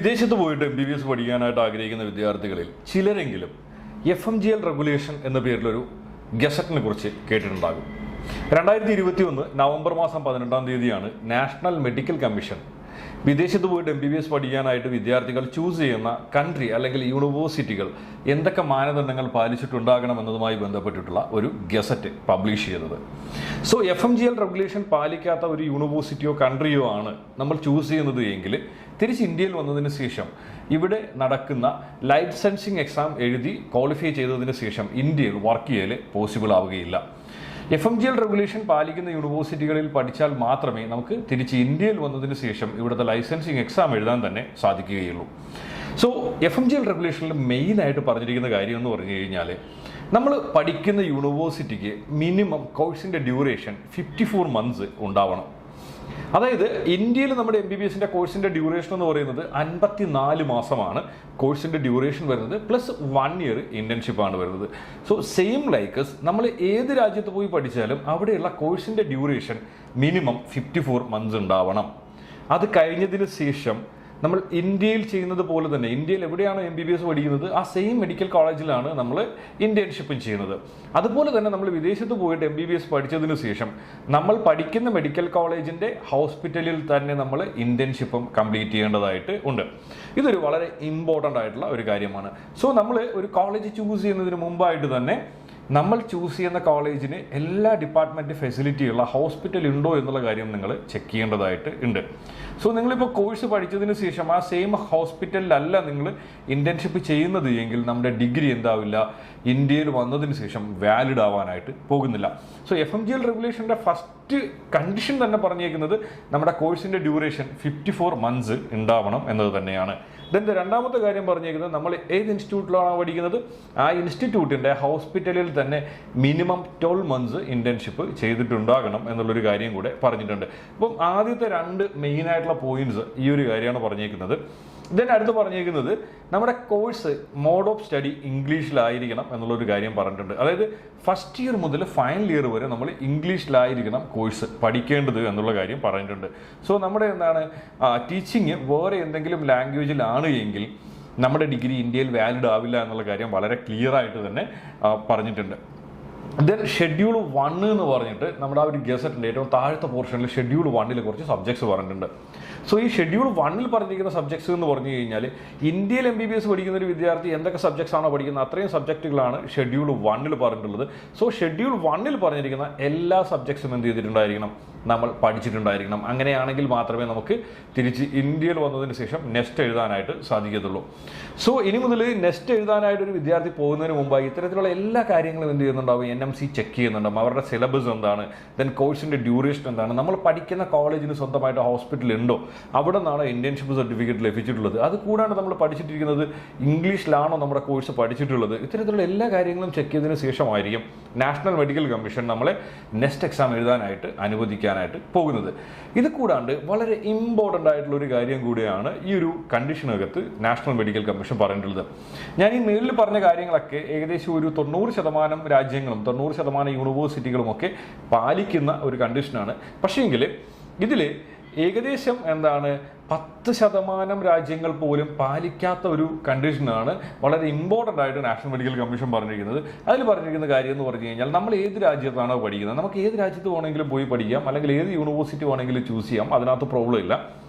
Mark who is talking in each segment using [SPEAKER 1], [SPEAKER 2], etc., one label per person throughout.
[SPEAKER 1] വിദേശത്ത് പോയിട്ട് MBBS പഠിക്കാനായിട്ട് ആഗ്രഹിക്കുന്ന വിദ്യാർത്ഥികളിൽ ചിലരെങ്കിലും FMGL റെഗുലേഷൻ എന്ന പേരിലൊരു ഗസറ്റിനെ കുറിച്ച് കേട്ടിട്ടുണ്ടാകും. 2021 നവംബർ മാസം 18-ാം തീയതിയാണ് നാഷണൽ മെഡിക്കൽ കമ്മീഷൻ വിദേശത്ത് പോയിട്ട് MBBS പഠിക്കാനായിട്ട് വിദ്യാർത്ഥികൾ ചൂസ് ചെയ്യുന്ന കൺട്രി അല്ലെങ്കിൽ യൂണിവേഴ്സിറ്റികൾ എന്തൊക്കെ മാനദണ്ഡങ്ങൾ പാലിച്ചിട്ടുണ്ടാകണം എന്നതുമായി ബന്ധപ്പെട്ടിട്ടുള്ള ഒരു ഗസറ്റ് പബ്ലിഷ് ചെയ്തത്. സോ FMGL റെഗുലേഷൻ പാലിക്കാത്ത ഒരു യൂണിവേഴ്സിറ്റിയോ കൺട്രിയോ ആണ് നമ്മൾ ചൂസ് ചെയ്യുന്നത് എങ്കിൽ തിരിച്ച് ഇന്ത്യയിൽ വന്നതിന് ശേഷം ഇവിടെ നടക്കുന്ന ലൈസൻസിങ് എക്സാം എഴുതി ക്വാളിഫൈ ചെയ്തതിന് ശേഷം ഇന്ത്യയിൽ വർക്ക് ചെയ്യൽ പോസിബിൾ ആവുകയില്ല. FMGL റെഗുലേഷൻ പാലിക്കുന്ന യൂണിവേഴ്സിറ്റികളിൽ പഠിച്ചാൽ മാത്രമേ നമുക്ക് തിരിച്ച് ഇന്ത്യയിൽ വന്നതിന് ശേഷം ഇവിടുത്തെ ലൈസൻസിങ് എക്സാം എഴുതാൻ തന്നെ സാധിക്കുകയുള്ളൂ. സോ FMGL റെഗുലേഷനിൽ മെയിനായിട്ട് പറഞ്ഞിരിക്കുന്ന കാര്യം എന്ന് പറഞ്ഞു കഴിഞ്ഞാൽ നമ്മൾ പഠിക്കുന്ന യൂണിവേഴ്സിറ്റിക്ക് മിനിമം കോഴ്സിൻ്റെ ഡ്യൂറേഷൻ 54 മന്ത്സ് ഉണ്ടാവണം. അതായത് ഇന്ത്യയിൽ നമ്മുടെ MBBSന്റെ കോഴ്സിന്റെ ഡ്യൂറേഷൻ എന്ന് പറയുന്നത് 54 മാസമാണ് കോഴ്സിന്റെ ഡ്യൂറേഷൻ വരുന്നത്, പ്ലസ് 1 ഇയർ ഇന്റേൺഷിപ്പാണ് വരുന്നത്. സോ സെയിം ലൈക്കസ് നമ്മൾ ഏത് രാജ്യത്ത് പോയി പഠിച്ചാലും അവിടെയുള്ള കോഴ്സിന്റെ ഡ്യൂറേഷൻ മിനിമം 54 മന്ത്സ് ഉണ്ടാവണം. അത് കഴിഞ്ഞതിന് ശേഷം നമ്മൾ ഇന്ത്യയിൽ ചെയ്യുന്നത് പോലെ തന്നെ ഇന്ത്യയിൽ എവിടെയാണോ MBBS പഠിക്കുന്നത് ആ സെയിം മെഡിക്കൽ കോളേജിലാണ് നമ്മൾ ഇന്റേൺഷിപ്പും ചെയ്യുന്നത്. അതുപോലെ തന്നെ നമ്മൾ വിദേശത്ത് പോയിട്ട് MBBS പഠിച്ചതിന് ശേഷം നമ്മൾ പഠിക്കുന്ന മെഡിക്കൽ കോളേജിന്റെ ഹോസ്പിറ്റലിൽ തന്നെ നമ്മൾ ഇന്റേൺഷിപ്പും കംപ്ലീറ്റ് ചെയ്യേണ്ടതായിട്ട് ഉണ്ട്. ഇതൊരു വളരെ ഇമ്പോർട്ടൻ്റ് ആയിട്ടുള്ള ഒരു കാര്യമാണ്. സോ നമ്മൾ ഒരു കോളേജ് ചൂസ് ചെയ്യുന്നതിന് മുമ്പായിട്ട് തന്നെ നമ്മൾ ചൂസ് ചെയ്യുന്ന കോളേജിന് എല്ലാ ഡിപ്പാർട്ട്മെൻറ്റ് ഫെസിലിറ്റിയുള്ള ഹോസ്പിറ്റൽ ഉണ്ടോ എന്നുള്ള കാര്യം നിങ്ങൾ ചെക്ക് ചെയ്യേണ്ടതായിട്ട് ഉണ്ട്. സോ നിങ്ങളിപ്പോൾ കോഴ്സ് പഠിച്ചതിന് ശേഷം ആ സെയിം ഹോസ്പിറ്റലിലല്ല നിങ്ങൾ ഇന്റേൺഷിപ്പ് ചെയ്യുന്നത് എങ്കിൽ നമ്മുടെ ഡിഗ്രി എന്താവില്ല, ഇന്ത്യയിൽ വന്നതിന് ശേഷം വാലിഡ് ആവാനായിട്ട് പോകുന്നില്ല. സോ FMGL റെഗുലേഷൻ്റെ ഫസ്റ്റ് കണ്ടീഷൻ തന്നെ പറഞ്ഞേക്കുന്നത് നമ്മുടെ കോഴ്സിൻ്റെ ഡ്യൂറേഷൻ 54 മന്ത്സ് ഉണ്ടാവണം എന്നത് തന്നെയാണ്. ദെൻ രണ്ടാമത്തെ കാര്യം പറഞ്ഞേക്കുന്നത് നമ്മൾ ഏത് ഇൻസ്റ്റിറ്റ്യൂട്ടിലാണോ പഠിക്കുന്നത് ആ ഇൻസ്റ്റിറ്റ്യൂട്ടിൻ്റെ ഹോസ്പിറ്റലിൽ തന്നെ മിനിമം 12 മന്ത്സ് ഇന്റേൺഷിപ്പ് ചെയ്തിട്ടുണ്ടാകണം എന്നുള്ളൊരു കാര്യം കൂടെ പറഞ്ഞിട്ടുണ്ട്. അപ്പം ആദ്യത്തെ 2 മെയിനായിട്ടുള്ള പോയിന്റ്സ് ഈ ഒരു കാര്യമാണ് പറഞ്ഞേക്കുന്നത്. ദെൻ അടുത്ത് പറഞ്ഞേക്കുന്നത് നമ്മുടെ കോഴ്സ് മോഡ് ഓഫ് സ്റ്റഡി ഇംഗ്ലീഷിലായിരിക്കണം എന്നുള്ളൊരു കാര്യം പറഞ്ഞിട്ടുണ്ട്. അതായത് ഫസ്റ്റ് ഇയർ മുതൽ ഫൈനൽ ഇയർ വരെ നമ്മൾ ഇംഗ്ലീഷിലായിരിക്കണം കോഴ്സ് പഠിക്കേണ്ടത് എന്നുള്ള കാര്യം പറഞ്ഞിട്ടുണ്ട്. സോ നമ്മുടെ എന്താണ് ടീച്ചിങ് വേറെ എന്തെങ്കിലും ലാംഗ്വേജിലാണ് എങ്കിൽ നമ്മുടെ ഡിഗ്രി ഇന്ത്യയിൽ വാലിഡ് ആവില്ല എന്നുള്ള കാര്യം വളരെ ക്ലിയർ ആയിട്ട് തന്നെ പറഞ്ഞിട്ടുണ്ട്. ദെൻ ഷെഡ്യൂൾ 1 എന്ന് പറഞ്ഞിട്ട് നമ്മുടെ ആ ഒരു ഗസറ്റിൻ്റെ ഏറ്റവും താഴത്തെ പോർഷനിൽ ഷെഡ്യൂൾ 1 കുറച്ച് സബ്ജക്ട്സ് പറഞ്ഞിട്ടുണ്ട്. സോ ഈ ഷെഡ്യൂൾ 1 പറഞ്ഞിരിക്കുന്ന സബ്ജക്ട്സ് എന്ന് പറഞ്ഞു കഴിഞ്ഞാൽ ഇന്ത്യയിൽ MBBS പഠിക്കുന്ന ഒരു വിദ്യാർത്ഥി എന്തൊക്കെ സബ്ജക്ട്സ് ആണോ പഠിക്കുന്നത് അത്രയും സബ്ജക്റ്റുകളാണ് ഷെഡ്യൂൾ 1 പറഞ്ഞിട്ടുള്ളത്. സോ ഷെഡ്യൂൾ 1 പറഞ്ഞിരിക്കുന്ന എല്ലാ സബ്ജക്ട്സും എന്ത് ചെയ്തിട്ടുണ്ടായിരിക്കണം, നമ്മൾ പഠിച്ചിട്ടുണ്ടായിരിക്കണം. അങ്ങനെയാണെങ്കിൽ മാത്രമേ നമുക്ക് തിരിച്ച് ഇന്ത്യയിൽ വന്നതിന് ശേഷം നെക്സ്റ്റ് എഴുതാനായിട്ട് സാധിക്കത്തുള്ളൂ. സോ ഇനി മുതൽ നെക്സ്റ്റ് എഴുതാനായിട്ട് ഒരു വിദ്യാർത്ഥി പോകുന്നതിന് മുമ്പായി ഇത്തരത്തിലുള്ള എല്ലാ കാര്യങ്ങളും എന്ത് ചെയ്യുന്നുണ്ടാവും, NMC ചെക്ക് ചെയ്യുന്നുണ്ടാവും. അവരുടെ സിലബസ് എന്താണ്, ദെൻ കോഴ്സിൻ്റെ ഡ്യൂറേഷൻ എന്താണ്, നമ്മൾ പഠിക്കുന്ന കോളേജിന് സ്വന്തമായിട്ട് ഹോസ്പിറ്റൽ ഉണ്ടോ, അവിടെ നിന്നാണ് ഇന്റേൺഷിപ്പ് സർട്ടിഫിക്കറ്റ് ലഭിച്ചിട്ടുള്ളത്, അത് കൂടാണ്ട് നമ്മൾ പഠിച്ചിട്ടിരിക്കുന്നത് ഇംഗ്ലീഷിലാണോ നമ്മുടെ കോഴ്സ് പഠിച്ചിട്ടുള്ളത്, ഇത്തരത്തിലുള്ള എല്ലാ കാര്യങ്ങളും ചെക്ക് ചെയ്തതിന് ശേഷമായിരിക്കും നാഷണൽ മെഡിക്കൽ കമ്മീഷൻ നമ്മളെ നെക്സ്റ്റ് എക്സാം എഴുതാനായിട്ട് അനുവദിക്കാനായിട്ട് പോകുന്നത്. ഇത് കൂടാണ്ട് വളരെ ഇമ്പോർട്ടൻ്റ് ആയിട്ടുള്ള ഒരു കാര്യം കൂടിയാണ് ഈ ഒരു കണ്ടീഷനകത്ത് നാഷണൽ മെഡിക്കൽ കമ്മീഷൻ പറഞ്ഞിട്ടുള്ളത്. ഞാൻ ഈ മേളിൽ പറഞ്ഞ കാര്യങ്ങളൊക്കെ ഏകദേശം ഒരു 90% രാജ്യങ്ങളും 90% യൂണിവേഴ്സിറ്റികളും ഒക്കെ പാലിക്കുന്ന ഒരു കണ്ടീഷനാണ്. പക്ഷേങ്കിൽ ഇതിൽ ഏകദേശം 10% രാജ്യങ്ങൾ പോലും പാലിക്കാത്ത ഒരു കണ്ടീഷനാണ് വളരെ ഇമ്പോർട്ടൻ്റ് ആയിട്ട് നാഷണൽ മെഡിക്കൽ കമ്മീഷൻ പറഞ്ഞിരിക്കുന്നത്. അതിൽ പറഞ്ഞിരിക്കുന്ന കാര്യം എന്ന് പറഞ്ഞു കഴിഞ്ഞാൽ നമ്മൾ ഏത് രാജ്യത്താണോ പഠിക്കുന്നത് നമുക്ക് ഏത് രാജ്യത്ത് വേണമെങ്കിലും പോയി പഠിക്കാം, അല്ലെങ്കിൽ ഏത് യൂണിവേഴ്സിറ്റി വേണമെങ്കിലും ചൂസ് ചെയ്യാം, അതിനകത്ത് പ്രോബ്ലം ഇല്ല.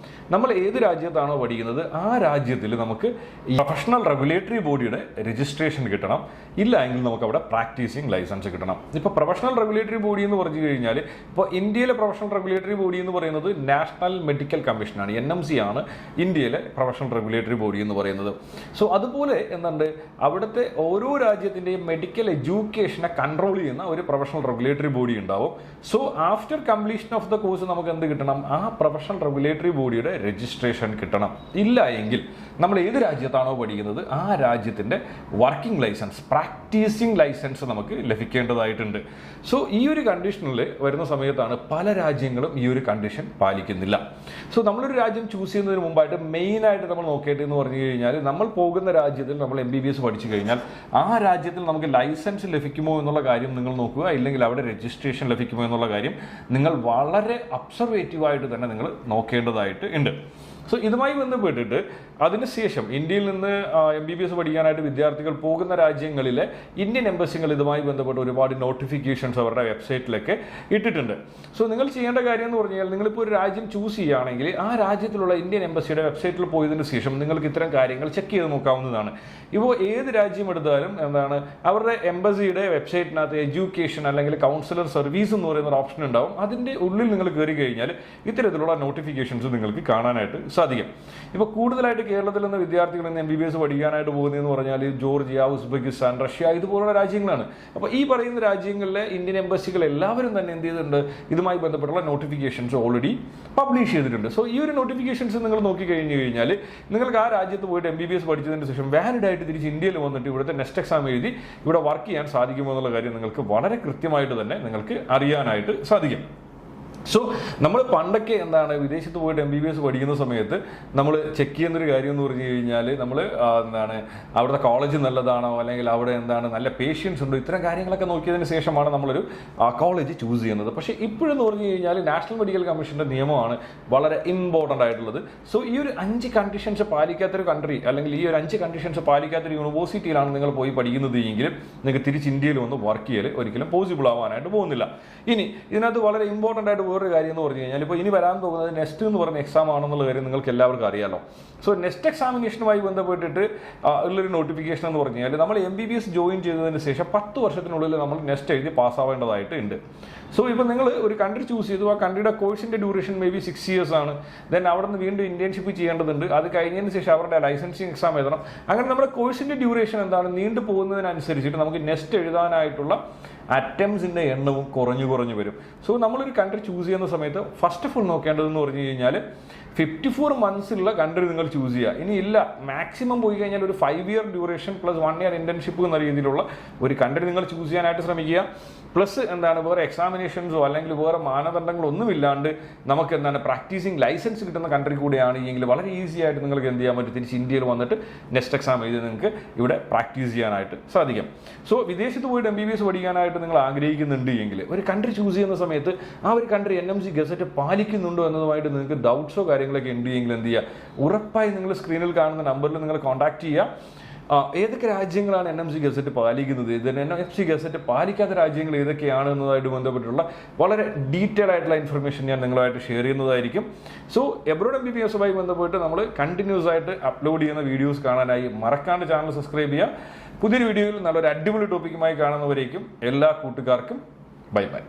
[SPEAKER 1] നമ്മൾ ഏത് രാജ്യത്താണോ പഠിക്കുന്നത് ആ രാജ്യത്തിൽ നമുക്ക് പ്രൊഫഷണൽ റെഗുലേറ്ററി ബോഡിയുടെ രജിസ്ട്രേഷൻ കിട്ടണം, ഇല്ല എങ്കിൽ നമുക്ക് അവിടെ പ്രാക്ടീസിങ് ലൈസൻസ് കിട്ടണം. ഇപ്പോൾ പ്രൊഫഷണൽ റെഗുലേറ്ററി ബോഡി എന്ന് പറഞ്ഞു കഴിഞ്ഞാൽ ഇപ്പോൾ ഇന്ത്യയിലെ പ്രൊഫഷണൽ റെഗുലേറ്ററി ബോഡി എന്ന് പറയുന്നത് നാഷണൽ മെഡിക്കൽ കമ്മീഷനാണ്, NMC ആണ് ഇന്ത്യയിലെ പ്രൊഫഷണൽ റെഗുലേറ്ററി ബോഡി എന്ന് പറയുന്നത്. സോ അതുപോലെ അവിടുത്തെ ഓരോ രാജ്യത്തിൻ്റെയും മെഡിക്കൽ എഡ്യൂക്കേഷനെ കൺട്രോൾ ചെയ്യുന്ന ഒരു പ്രൊഫഷണൽ റെഗുലേറ്ററി ബോഡി ഉണ്ടാവും. So after completion of the course നമുക്ക് എന്ത് കിട്ടണം, ആ പ്രൊഫഷണൽ റെഗുലേറ്ററി ബോഡിയുടെ രജിസ്ട്രേഷൻ കിട്ടണം. ഇല്ല എങ്കിൽ നമ്മൾ ഏത് രാജ്യത്താണോ പഠിക്കുന്നത് ആ രാജ്യത്തിൻ്റെ വർക്കിംഗ് ലൈസൻസ്, പ്രാക്ടീസിങ് ലൈസൻസ് നമുക്ക് ലഭിക്കേണ്ടതായിട്ടുണ്ട്. സോ ഈ ഒരു കണ്ടീഷനിൽ വരുന്ന സമയത്താണ് പല രാജ്യങ്ങളും ഈ ഒരു കണ്ടീഷൻ പാലിക്കുന്നില്ല. സോ നമ്മളൊരു രാജ്യം ചൂസ് ചെയ്യുന്നതിന് മുമ്പായിട്ട് മെയിനായിട്ട് നമ്മൾ നോക്കേണ്ടതെന്ന് പറഞ്ഞു കഴിഞ്ഞാൽ നമ്മൾ പോകുന്ന രാജ്യത്തിൽ നമ്മൾ MBBS പഠിച്ചു കഴിഞ്ഞാൽ ആ രാജ്യത്തിൽ നമുക്ക് ലൈസൻസ് ലഭിക്കുമോ എന്നുള്ള കാര്യം നിങ്ങൾ നോക്കുക, ഇല്ലെങ്കിൽ അവിടെ രജിസ്ട്രേഷൻ ലഭിക്കുമോ എന്നുള്ള കാര്യം നിങ്ങൾ വളരെ ഒബ്സർവേറ്റീവായിട്ട് തന്നെ നിങ്ങൾ നോക്കേണ്ടതായിട്ട് ഉണ്ട്. സോ ഇതുമായി ബന്ധപ്പെട്ടിട്ട് അതിനുശേഷം ഇന്ത്യയിൽ നിന്ന് MBBS പഠിക്കാനായിട്ട് വിദ്യാർത്ഥികൾ പോകുന്ന രാജ്യങ്ങളിലെ ഇന്ത്യൻ എംബസികൾ ഇതുമായി ബന്ധപ്പെട്ട് ഒരുപാട് നോട്ടിഫിക്കേഷൻസ് അവരുടെ വെബ്സൈറ്റിലൊക്കെ ഇട്ടിട്ടുണ്ട്. സോ നിങ്ങൾ ചെയ്യേണ്ട കാര്യം എന്ന് പറഞ്ഞാൽ നിങ്ങളിപ്പോൾ ഒരു രാജ്യം ചൂസ് ചെയ്യുകയാണെങ്കിൽ ആ രാജ്യത്തിലുള്ള ഇന്ത്യൻ എംബസിയുടെ വെബ്സൈറ്റിൽ പോയതിനു ശേഷം നിങ്ങൾക്ക് ഇത്തരം കാര്യങ്ങൾ ചെക്ക് ചെയ്ത് നോക്കാവുന്നതാണ്. ഇപ്പോൾ ഏത് രാജ്യം എടുത്താലും എന്താണ് അവരുടെ എംബസിയുടെ വെബ്സൈറ്റിനകത്ത് എഡ്യൂക്കേഷൻ അല്ലെങ്കിൽ കൗൺസിലർ സർവീസ് എന്ന് പറയുന്ന ഒരു ഓപ്ഷൻ ഉണ്ടാവും. അതിൻ്റെ ഉള്ളിൽ നിങ്ങൾ കയറി കഴിഞ്ഞാൽ ഇത്തരത്തിലുള്ള നോട്ടിഫിക്കേഷൻസ് നിങ്ങൾക്ക് കാണാനായിട്ട് സാധിക്കും. ഇപ്പോൾ കൂടുതലായിട്ട് കേരളത്തിൽ നിന്ന് വിദ്യാർത്ഥികൾ ഇന്ന് MBBS പഠിക്കാനായിട്ട് പോകുന്നതെന്ന് പറഞ്ഞാൽ ജോർജിയ, ഉസ്ബെക്കിസ്ഥാൻ, റഷ്യ ഇതുപോലുള്ള രാജ്യങ്ങളാണ്. അപ്പോൾ ഈ പറയുന്ന രാജ്യങ്ങളിലെ ഇന്ത്യൻ എംബസികൾ എല്ലാവരും തന്നെ എന്ത് ചെയ്തിട്ടുണ്ട്, ഇതുമായി ബന്ധപ്പെട്ടുള്ള നോട്ടിഫിക്കേഷൻസ് ഓൾറെഡി പബ്ലിഷ് ചെയ്തിട്ടുണ്ട്. സോ ഈ ഒരു നോട്ടിഫിക്കേഷൻസ് നിങ്ങൾ നോക്കി കഴിഞ്ഞു കഴിഞ്ഞാൽ നിങ്ങൾക്ക് ആ രാജ്യത്ത് പോയിട്ട് MBBS പഠിച്ചതിന് ശേഷം വാലിഡ് ആയിട്ട് തിരിച്ച് ഇന്ത്യയിൽ വന്നിട്ട് ഇവിടുത്തെ നെക്സ്റ്റ് എക്സാം എഴുതി ഇവിടെ വർക്ക് ചെയ്യാൻ സാധിക്കുമോ എന്നുള്ള കാര്യം നിങ്ങൾക്ക് വളരെ കൃത്യമായിട്ട് തന്നെ നിങ്ങൾക്ക് അറിയാനായിട്ട് സാധിക്കും. സോ നമ്മൾ പണ്ടൊക്കെ എന്താണ് വിദേശത്ത് പോയിട്ട് MBBS പഠിക്കുന്ന സമയത്ത് നമ്മൾ ചെക്ക് ചെയ്യുന്നൊരു കാര്യം എന്ന് പറഞ്ഞു കഴിഞ്ഞാൽ നമ്മൾ എന്താണ് അവിടുത്തെ കോളേജ് നല്ലതാണോ അല്ലെങ്കിൽ അവിടെ എന്താണ് നല്ല പേഷ്യൻസ് ഉണ്ടോ, ഇത്തരം കാര്യങ്ങളൊക്കെ നോക്കിയതിന് ശേഷമാണ് നമ്മളൊരു കോളേജ് ചൂസ് ചെയ്യുന്നത്. പക്ഷേ ഇപ്പോഴെന്ന് പറഞ്ഞു കഴിഞ്ഞാൽ നാഷണൽ മെഡിക്കൽ കമ്മീഷൻ്റെ നിയമമാണ് വളരെ ഇമ്പോർട്ടൻ്റ് ആയിട്ടുള്ളത്. സോ ഈ ഒരു 5 കണ്ടീഷൻസ് പാലിക്കാത്തൊരു കൺട്രി അല്ലെങ്കിൽ ഈ ഒരു 5 കണ്ടീഷൻസ് പാലിക്കാത്തൊരു യൂണിവേഴ്സിറ്റിയിലാണ് നിങ്ങൾ പോയി പഠിക്കുന്നത് എങ്കിലും നിങ്ങൾക്ക് തിരിച്ച് ഇന്ത്യയിൽ വന്ന് വർക്ക് ചെയ്യൽ ഒരിക്കലും പോസിബിൾ ആവാനായിട്ട് പോകുന്നില്ല. ഇനി ഇതിനകത്ത് വളരെ ഇമ്പോർട്ടൻ്റ് ആയിട്ട് വേറൊരു കാര്യം എന്ന് പറഞ്ഞു കഴിഞ്ഞാൽ ഇപ്പോൾ ഇനി വരാൻ പോകുന്നത് നെക്സ്റ്റ് എന്ന് പറഞ്ഞ എക്സാം ആണെന്നുള്ള കാര്യം നിങ്ങൾക്ക് എല്ലാവർക്കും അറിയാലോ. സോ നെക്സ്റ്റ് എക്സാമിനേഷനുമായി ബന്ധപ്പെട്ടിട്ട് ഉള്ളൊരു നോട്ടിഫിക്കേഷൻ എന്ന് പറഞ്ഞു കഴിഞ്ഞാൽ നമ്മൾ MBBS ജോയിൻ ചെയ്തതിന് ശേഷം 10 വർഷത്തിനുള്ളിൽ നമ്മൾ നെക്സ്റ്റ് എഴുതി പാസ്സാവേണ്ടതായിട്ട് ഉണ്ട്. സോ ഇപ്പോൾ നിങ്ങൾ ഒരു കൺട്രി ചൂസ് ചെയ്തു, ആ കൺട്രിയുടെ കോഴ്സിൻ്റെ ഡ്യൂറേഷൻ മേ ബി 6 years ആണ്. ദെൻ അവിടെ നിന്ന് വീണ്ടും ഇന്റേൺഷിപ്പ് ചെയ്യേണ്ടതുണ്ട്. അത് കഴിഞ്ഞതിന് ശേഷം അവരുടെ ലൈസൻസിങ് എക്സാം എഴുതണം. അങ്ങനെ നമ്മുടെ കോഴ്സിൻ്റെ ഡ്യൂറേഷൻ എന്താണ് നീണ്ടു പോകുന്നതിനനുസരിച്ചിട്ട് നമുക്ക് നെക്സ്റ്റ് എഴുതാനായിട്ടുള്ള അറ്റംപ്റ്റ്സിൻ്റെ എണ്ണവും കുറഞ്ഞു വരും. സോ നമ്മളൊരു കൺട്രി ചൂസ് ചെയ്യുന്ന സമയത്ത് ഫസ്റ്റ് ഓഫ് ഓൾ നോക്കേണ്ടതെന്ന് പറഞ്ഞു കഴിഞ്ഞാൽ 54 months ഉള്ള കൺട്രി നിങ്ങൾ ചൂസ് ചെയ്യുക. ഇനി ഇല്ല മാക്സിമം പോയി കഴിഞ്ഞാൽ ഒരു 5 year duration plus 1 year internship എന്ന രീതിയിലുള്ള ഒരു കൺട്രി നിങ്ങൾ ചൂസ് ചെയ്യാനായിട്ട് ശ്രമിക്കുക. പ്ലസ് എന്താണ് വേറെ എക്സാമിനേഷൻസോ അല്ലെങ്കിൽ വേറെ മാനദണ്ഡങ്ങളോ ഒന്നുമില്ലാണ്ട് നമുക്ക് എന്താണ് പ്രാക്ടീസിങ് ലൈസൻസ് കിട്ടുന്ന കൺട്രി കൂടെയാണ് എങ്കിൽ വളരെ ഈസി ആയിട്ട് നിങ്ങൾക്ക് എന്ത് ചെയ്യാൻ പറ്റും, തിരിച്ച് ഇന്ത്യയിൽ വന്നിട്ട് നെക്സ്റ്റ് എക്സാം എഴുതി നിങ്ങൾക്ക് ഇവിടെ പ്രാക്ടീസ് ചെയ്യാനായിട്ട് സാധിക്കും. സോ വിദേശത്ത് പോയിട്ട് MBBS പഠിക്കാനായിട്ട് നിങ്ങൾ ആഗ്രഹിക്കുന്നുണ്ട് എങ്കിൽ ഒരു കൺട്രി ചൂസ് ചെയ്യുന്ന സമയത്ത് ആ ഒരു കൺട്രി NMC ഗസറ്റ് പാലിക്കുന്നുണ്ടോ എന്നതുമായിട്ട് നിങ്ങൾക്ക് ഡൗട്ട്സോ കാര്യങ്ങളൊക്കെ ഉണ്ട് എങ്കിൽ എന്ത് ചെയ്യുക, ഉറപ്പായി നിങ്ങൾ സ്ക്രീനിൽ കാണുന്ന നമ്പറിൽ നിങ്ങൾ കോൺടാക്ട് ചെയ്യുക. ഏതൊക്കെ രാജ്യങ്ങളാണ് NMC ഗസറ്റ് പാലിക്കുന്നത്, ഇതിന് NMC ഗസറ്റ് പാലിക്കാത്ത രാജ്യങ്ങൾ ഏതൊക്കെയാണ് എന്നതുമായിട്ട് ബന്ധപ്പെട്ടുള്ള വളരെ ഡീറ്റെയിൽ ആയിട്ടുള്ള ഇൻഫർമേഷൻ ഞാൻ നിങ്ങളുമായിട്ട് ഷെയർ ചെയ്യുന്നതായിരിക്കും. സോ എബ്രോഡ് MBBSുമായി ബന്ധപ്പെട്ട് നമ്മൾ കണ്ടിന്യൂസ് ആയിട്ട് അപ്ലോഡ് ചെയ്യുന്ന വീഡിയോസ് കാണാനായി മറക്കാണ്ട് ചാനൽ സബ്സ്ക്രൈബ് ചെയ്യുക. പുതിയൊരു വീഡിയോയിൽ നല്ലൊരു അടിപൊളി ടോപ്പിക്കുമായി കാണുന്നവരേക്കും എല്ലാ കൂട്ടുകാർക്കും ബൈ ബൈ.